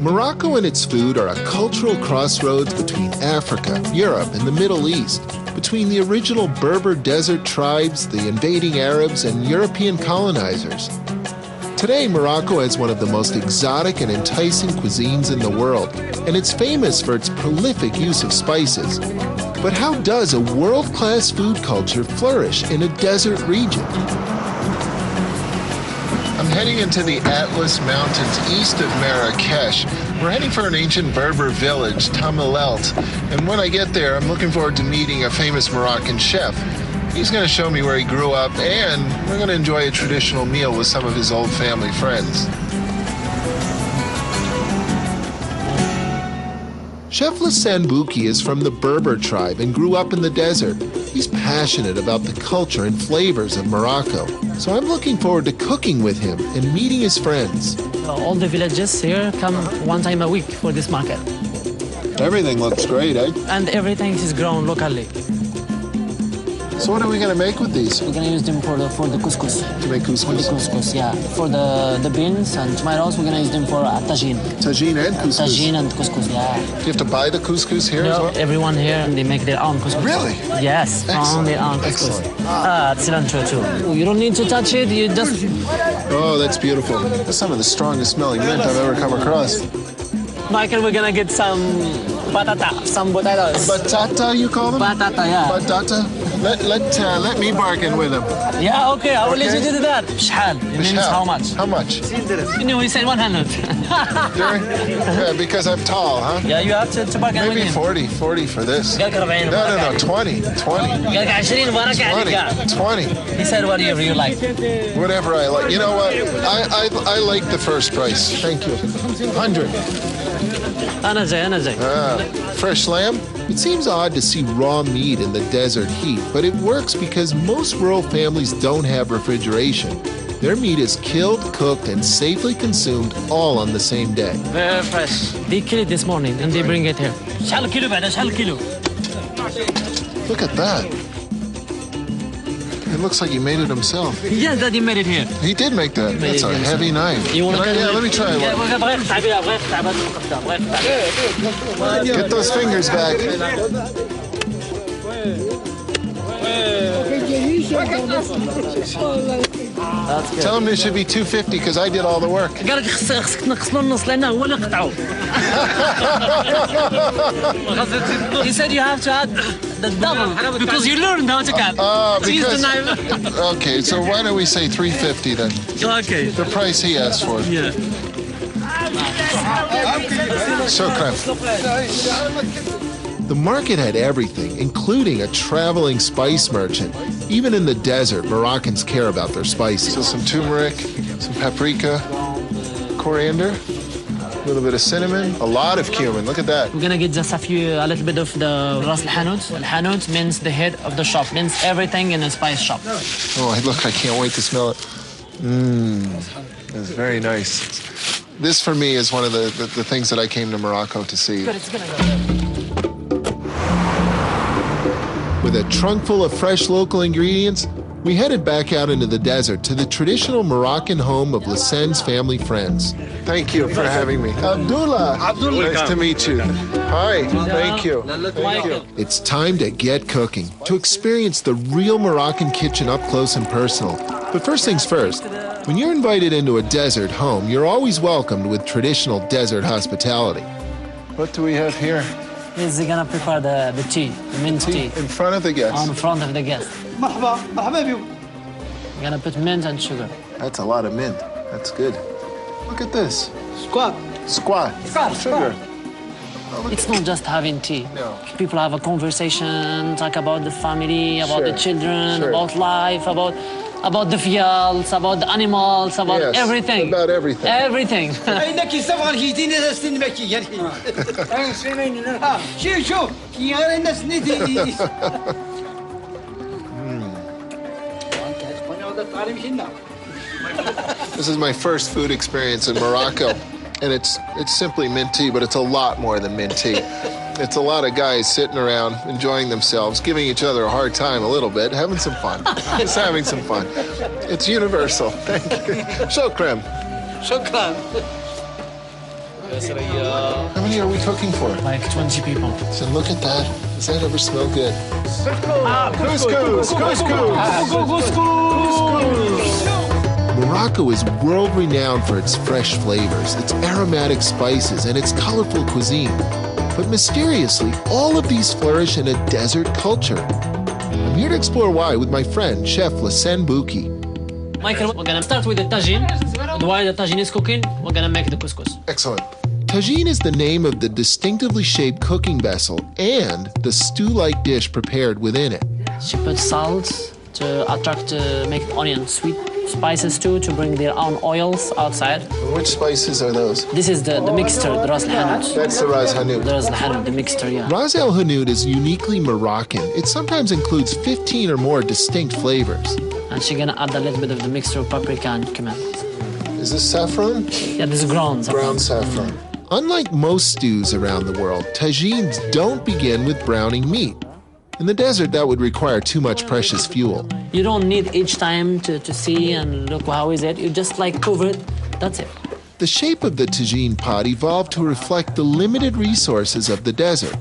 Morocco and its food are a cultural crossroads between Africa, Europe, and the Middle East, between the original Berber desert tribes, the invading Arabs, and European colonizers. Today, Morocco has one of the most exotic and enticing cuisines in the world, and it's famous for its prolific use of spices. But how does a world-class food culture flourish in a desert region? I'm heading into the Atlas Mountains east of Marrakesh. We're heading for an ancient Berber village, Tamalelt. And when I get there, I'm looking forward to meeting a famous Moroccan chef. He's going to show me where he grew up, and we're going to enjoy a traditional meal with some of his old family friends. Chef Lassane Bouki is from the Berber tribe and grew up in the desert. He's passionate about the culture and flavors of Morocco. So I'm looking forward to cooking with him and meeting his friends. All the villages here come one time a week for this market. Everything looks great, eh? And everything is grown locally. So what are we going to make with these? We're going to use them for the couscous. To make couscous? For the couscous, yeah. For the beans and tomatoes, we're going to use them for tagine. Tagine and couscous? Tagine and couscous, yeah. Do you have to buy the couscous here as well? Everyone here, they make their own couscous. Really? Yes, on their own couscous. Cilantro too. You don't need to touch it, you just... Oh, that's beautiful. That's some of the strongest smelling mint I've ever come across. Michael, we're going to get some batata, some potatoes. Batata, you call them? Batata, yeah. Batata? Let me bargain with him. Yeah, okay, I will let you do that. Shahal. It means how much? How much? We said 100. Yeah, because I'm tall, huh? Yeah, you have to bargain with him. Maybe 40 for this. No, 20. 20. He said whatever you like. Whatever I like. You know what? I like the first price. Thank you. 100. Fresh lamb? It seems odd to see raw meat in the desert heat, but it works because most rural families don't have refrigeration. Their meat is killed, cooked, and safely consumed all on the same day. Very fresh. They kill it this morning and they bring it here. Look at that. It looks like he made it himself. Yes, Daddy made it here. He did make that. That's a heavy knife. You want to yeah, let me try one. Get those fingers back. Tell him it should be 250 because I did all the work. He said you have to add the double because you learned how to cut. Okay, so why don't we say 350 then? Okay. The price he asked for. Yeah. Shukran. The market had everything, including a traveling spice merchant. Even in the desert, Moroccans care about their spices. So some turmeric, some paprika, coriander, a little bit of cinnamon, a lot of cumin. Look at that. We're gonna get just a little bit of the ras al-hanout. Al-hanout means the head of the shop, means everything in a spice shop. Oh, look, I can't wait to smell it. It's very nice. This, for me, is one of the things that I came to Morocco to see. Good, it's gonna go. With a trunk full of fresh local ingredients, we headed back out into the desert to the traditional Moroccan home of Lassane's family friends. Thank you for having me. Abdullah. Nice to meet you. Hi. Thank you. Thank you. It's time to get cooking, to experience the real Moroccan kitchen up close and personal. But first things first, when you're invited into a desert home, you're always welcomed with traditional desert hospitality. What do we have here? He's gonna prepare the tea, the mint tea. In front of the guests? On front of the guest. We're gonna put mint and sugar. That's a lot of mint. That's good. Look at this. Squat. Sugar. It's not just having tea. No. People have a conversation, talk about the family, about the children, about life, about the fields, about the animals, about everything. About everything. Everything. This is my first food experience in Morocco, and it's simply mint tea, but it's a lot more than mint tea. It's a lot of guys sitting around, enjoying themselves, giving each other a hard time a little bit, having some fun. Just having some fun. It's universal. Thank you. Shukran. How many are we cooking for? Like 20 people. So look at that. Does that ever smell good? Couscous! Couscous! Morocco is world-renowned for its fresh flavors, its aromatic spices, and its colorful cuisine. But mysteriously, all of these flourish in a desert culture. I'm here to explore why with my friend, Chef Lassane Bouki. Michael, we're gonna start with the tagine. And while the tagine is cooking, we're gonna make the couscous. Excellent. Tagine is the name of the distinctively shaped cooking vessel and the stew-like dish prepared within it. She puts salt to attract, make onion sweet, spices too, to bring their own oils outside. Which spices are those? This is the mixture, the ras el hanout. That's the ras hanout. The ras el hanout, the mixture, yeah. Ras el hanout is uniquely Moroccan. It sometimes includes 15 or more distinct flavors. And she's gonna add a little bit of the mixture of paprika and cumin. Is this saffron? Yeah, this is ground saffron. Ground saffron. Unlike most stews around the world, tagines don't begin with browning meat. In the desert, that would require too much precious fuel. You don't need each time to see and look how is it. You just like cover it, that's it. The shape of the tagine pot evolved to reflect the limited resources of the desert.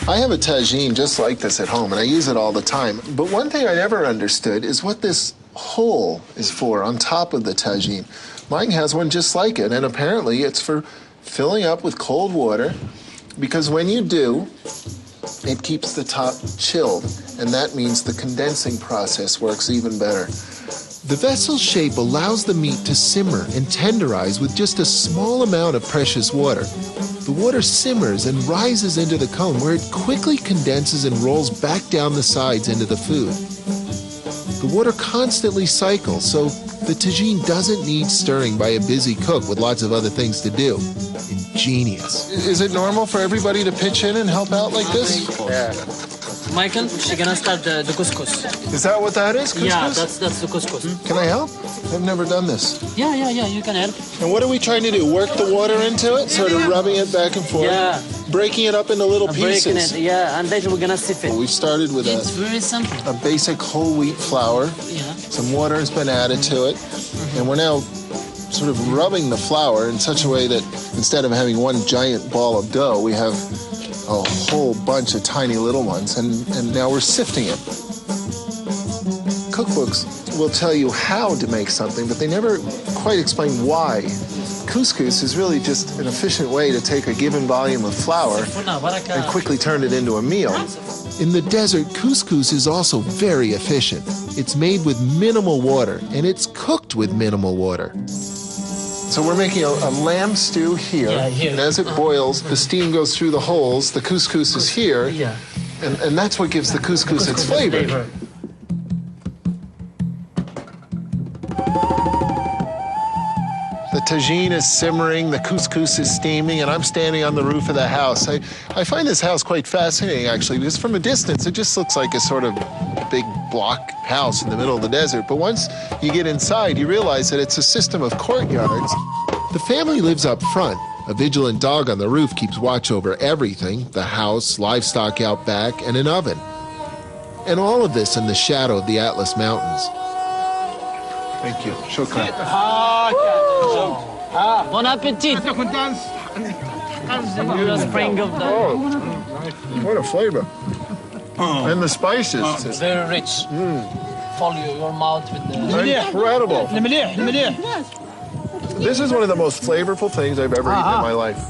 I have a tagine just like this at home, and I use it all the time. But one thing I never understood is what this hole is for on top of the tagine. Mine has one just like it, and apparently it's for filling up with cold water, because when you do, it keeps the top chilled, and that means the condensing process works even better. The vessel's shape allows the meat to simmer and tenderize with just a small amount of precious water. The water simmers and rises into the cone, where it quickly condenses and rolls back down the sides into the food. The water constantly cycles, so the tagine doesn't need stirring by a busy cook with lots of other things to do. Ingenious. Is it normal for everybody to pitch in and help out like this? Yeah. Michael, she's gonna start the couscous. Is that what that is? Couscous? Yeah, that's the couscous. Can I help? I've never done this. Yeah, you can help. And what are we trying to do? Work the water into it? Sort of rubbing it back and forth? Yeah. Breaking it up into little pieces? Breaking it, yeah, and then we're gonna sieve it. We've started with It's very simple. a basic whole wheat flour. Yeah. Some water has been added to it. And we're now sort of rubbing the flour in such a way that instead of having one giant ball of dough, we have a whole bunch of tiny little ones, and now we're sifting it. Cookbooks will tell you how to make something, but they never quite explain why. Couscous is really just an efficient way to take a given volume of flour and quickly turn it into a meal. In the desert, couscous is also very efficient. It's made with minimal water, and it's cooked with minimal water. So we're making a lamb stew here, and as it boils, the steam goes through the holes, the couscous is here, and that's what gives the couscous its flavor. The tagine is simmering, the couscous is steaming, and I'm standing on the roof of the house. I find this house quite fascinating, actually, because from a distance, it just looks like a sort of big block house in the middle of the desert. But once you get inside, you realize that it's a system of courtyards. The family lives up front. A vigilant dog on the roof keeps watch over everything, the house, livestock out back, and an oven. And all of this in the shadow of the Atlas Mountains. Thank you. Shukran. Bon appetit! The spring of the... Oh, what a flavor. And the spices. Very rich. Follow your mouth with the... Incredible. This is one of the most flavorful things I've ever eaten in my life.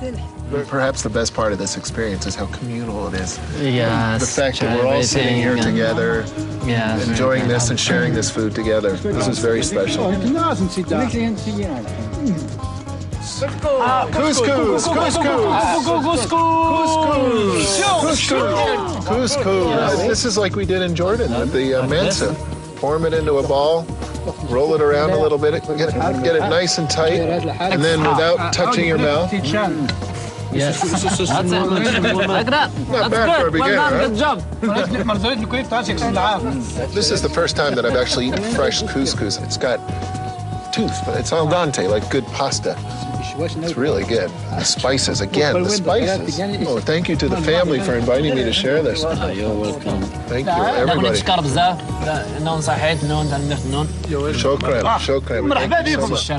Perhaps the best part of this experience is how communal it is. Yeah. The fact that we're all sitting here together, enjoying this and sharing this food together. This is very special. Couscous! Couscous! This is like we did in Jordan with the Mansa. Form it into a ball, roll it around a little bit, get it nice and tight, and then without touching your mouth. Yes. That's it. Like that. Not bad for a beginner, well done. Good job. This is the first time that I've actually eaten fresh couscous. It's got tooth, but it's al dente, like good pasta. It's really good. The spices, again, the spices. Oh, thank you to the family for inviting me to share this. You're welcome. Thank you, everybody. شكرا. Shukran. Thank you so much.